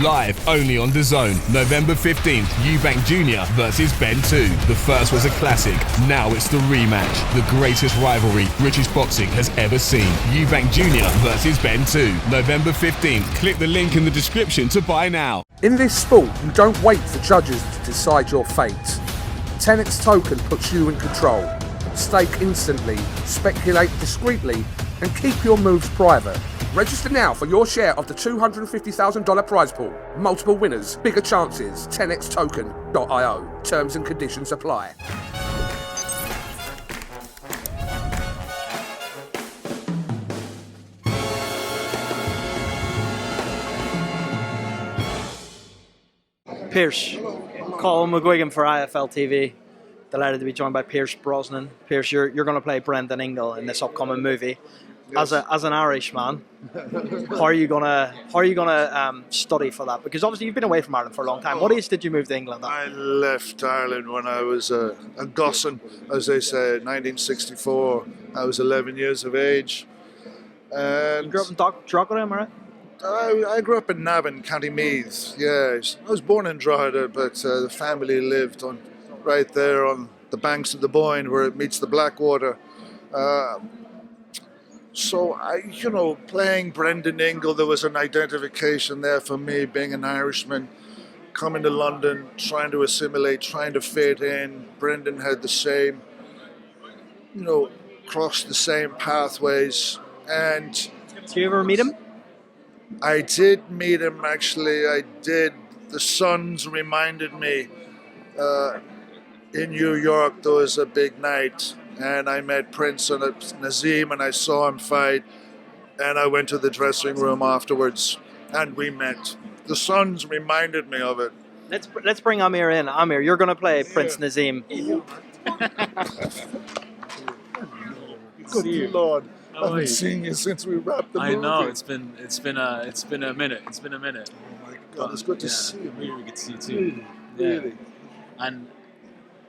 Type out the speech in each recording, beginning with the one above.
Live only on DAZN. November 15th, Eubank Jr. versus Ben 2. The first was a classic. Now it's the rematch. The greatest rivalry British boxing has ever seen. Eubank Jr. versus Ben 2. November 15th. Click the link in the description to buy now. In this sport, you don't wait for judges to decide your fate. 10x Token puts you in control. Stake instantly, speculate discreetly, and keep your moves private. Register now for your share of the $250,000 prize pool. Multiple winners, bigger chances. 10xtoken.io. Terms and conditions apply. Pierce, Colin McGuigan for IFLTV. Delighted to be joined by Pierce Brosnan. Pierce, you're going to play Brendan Ingle in this upcoming movie. Yes. As an Irishman, how are you gonna study for that? Because obviously you've been away from Ireland for a long time. What age did you move to England? I left Ireland when I was a gossan, as they say, 1964. I was 11 years of age. And you grew up in Drogheda, am I right? I grew up in Navan, County Meath. Yes, I was born in Drogheda, but the family lived right there on the banks of the Boyne, where it meets the Blackwater. So playing Brendan Ingle, there was an identification there for me, being an Irishman, coming to London, trying to assimilate, trying to fit in. Brendan had the same, crossed the same pathways. And did you ever meet him? I did meet him, actually. I did. The Suns reminded me in New York there was a big night, and I met Prince and Nazim, and I saw him fight, and I went to the dressing room afterwards, and we met. The Suns reminded me of it. Let's bring Amir in. Amir, you're going to play Prince Nazim. Good Lord. I haven't seen you since we wrapped the movie. I know, it's been a minute. It's been a minute. Oh my God, it's good to see you. Really good to see you too. Really. And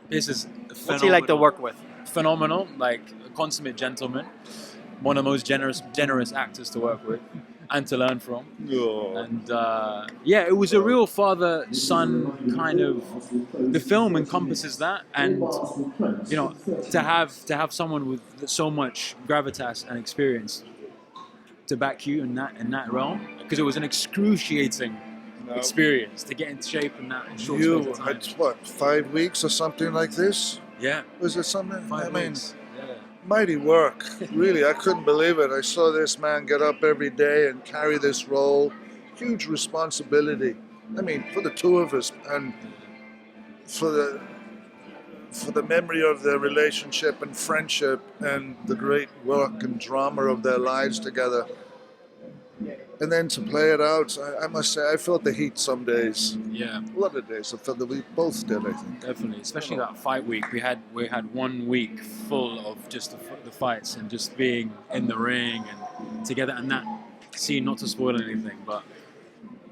this is phenomenal. What's he like to work with? Phenomenal, like a consummate gentleman, one of the most generous actors to work with and to learn from. Oh. And it was a real father-son kind of. The film encompasses that, and to have someone with so much gravitas and experience to back you in that realm, because it was an excruciating experience to get into shape in that short space of time. You had what, 5 weeks or something like this? Yeah. Was it something? 5 weeks. Mighty work. Really, I couldn't believe it. I saw this man get up every day and carry this role. Huge responsibility. I mean, for the two of us, and for the memory of their relationship and friendship and the great work and drama of their lives together. And then to play it out, I must say, I felt the heat some days. Yeah. A lot of days, I felt that we both did, I think. Definitely, especially that fight week. We had 1 week full of just the fights and just being in the ring and together. And that scene, not to spoil anything, but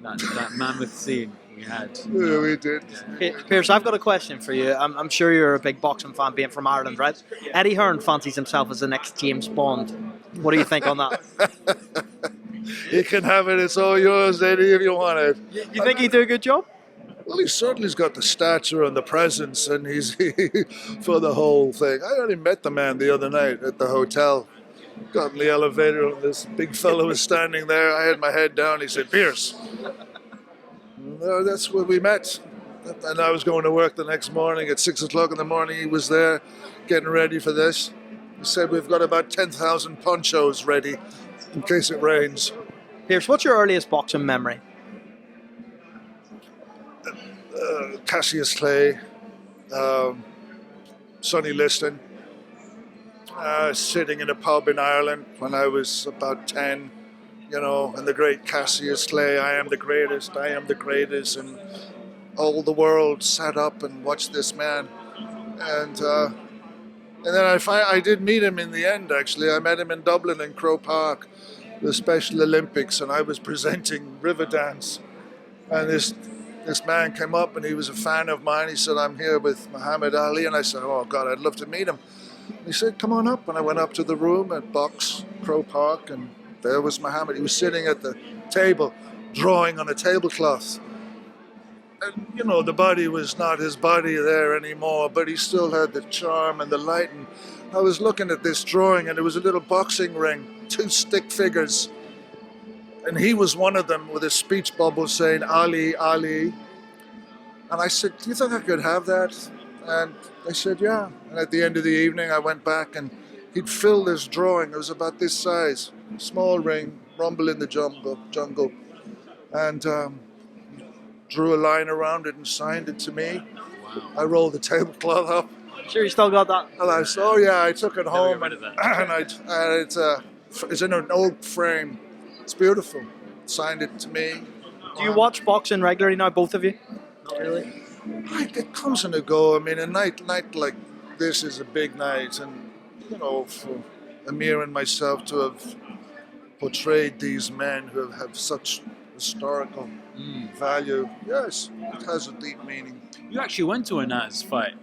that mammoth scene we had. Yeah, we did. Yeah. Pierce, I've got a question for you. I'm sure you're a big boxing fan, being from Ireland, right? Eddie Hearn fancies himself as the next James Bond. What do you think on that? You can have it. It's all yours, Eddie, if you want it. You think he'd do a good job? Well, he certainly's got the stature and the presence, and he's for the whole thing. I only met the man the other night at the hotel. Got in the elevator, and this big fellow was standing there. I had my head down. He said, "Pierce." That's where we met. And I was going to work the next morning at 6 o'clock in the morning. He was there getting ready for this. He said, "We've got about 10,000 ponchos ready in case it rains." Pierce, what's your earliest boxing memory? Cassius Clay, Sonny Liston, sitting in a pub in Ireland when I was about 10, and the great Cassius Clay, "I am the greatest, I am the greatest," and all the world sat up and watched this man. And then I did meet him in the end, actually. I met him in Dublin in Croke Park, the Special Olympics, and I was presenting River Dance. And this man came up, and he was a fan of mine. He said, "I'm here with Muhammad Ali." And I said, "Oh, God, I'd love to meet him." And he said, "Come on up." And I went up to the room at Box, Croke Park, and there was Muhammad. He was sitting at the table drawing on a tablecloth. And, you know, the body was not his body there anymore, but he still had the charm and the light. And I was looking at this drawing, and there was a little boxing ring, 2 stick figures. And he was one of them with a speech bubble saying, Ali, Ali. And I said, do you think I could have that? And they said, yeah. And at the end of the evening, I went back, and he'd filled this drawing. It was about this size, small ring, rumble in the jungle. And drew a line around it and signed it to me. Wow. I rolled the tablecloth up. Sure, you still got that? And I said, oh yeah, I took it home, rid and, of that. it's in an oak frame. It's beautiful. Signed it to me. Do you watch boxing regularly now, both of you? Not really. It comes and it go. I mean, a night like this is a big night, and you know, for Amir and myself to have portrayed these men who have such historical value, yes, it has a deep meaning. You actually went to a Naz fight.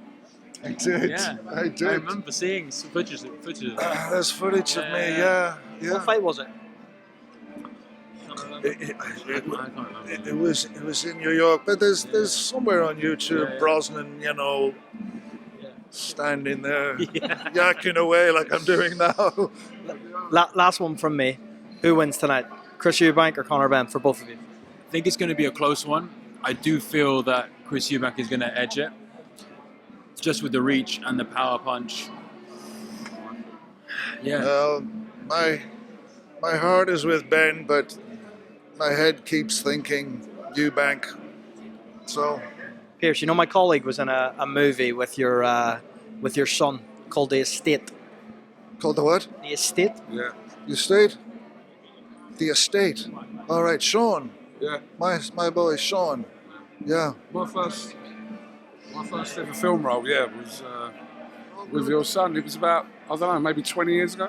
I did. Yeah, I did. I remember seeing some footage of that. There's footage of me. Yeah. What fight was it? It I can't remember. It was in New York, but there's somewhere on YouTube, Yeah. Brosnan, you know, standing there, Yeah. yakking away like I'm doing now. Last one from me. Who wins tonight? Chris Eubank or Conor Benn for both of you? I think it's going to be a close one. I do feel that Chris Eubank is going to edge it, just with the reach and the power punch. Yeah. Well, my heart is with Ben, but my head keeps thinking Eubank. So Pierce, you know my colleague was in a movie with your son called The Estate. called the what? The Estate? Yeah. The estate. The estate. All right, Sean. Yeah, My boy Sean. Yeah. my first ever film role, was with your son. It was about, I don't know, maybe 20 years ago.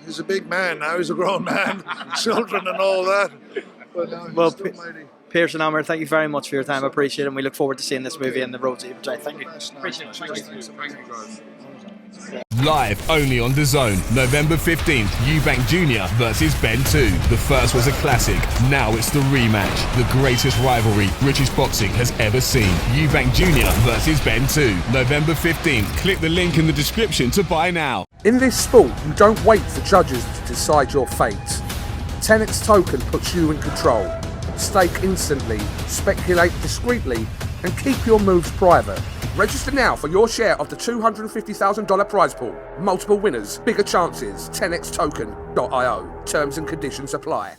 He's a big man now. He's a grown man, children and all that. But now he's Well, still mighty. Pierce and Amir, thank you very much for your time. I appreciate it, and we look forward to seeing this movie and the roads that you portray. Thank you. Appreciate it. Thank you guys. Live only on DAZN, November 15th, Eubank Jr. versus Ben 2. The first was a classic, now it's the rematch. The greatest rivalry British boxing has ever seen. Eubank Jr. versus Ben 2, November 15th. Click the link in the description to buy now. In this sport, you don't wait for judges to decide your fate. 10x token puts you in control. Stake instantly, speculate discreetly, and keep your moves private. Register now for your share of the $250,000 prize pool. Multiple winners, bigger chances. 10xtoken.io. Terms and conditions apply.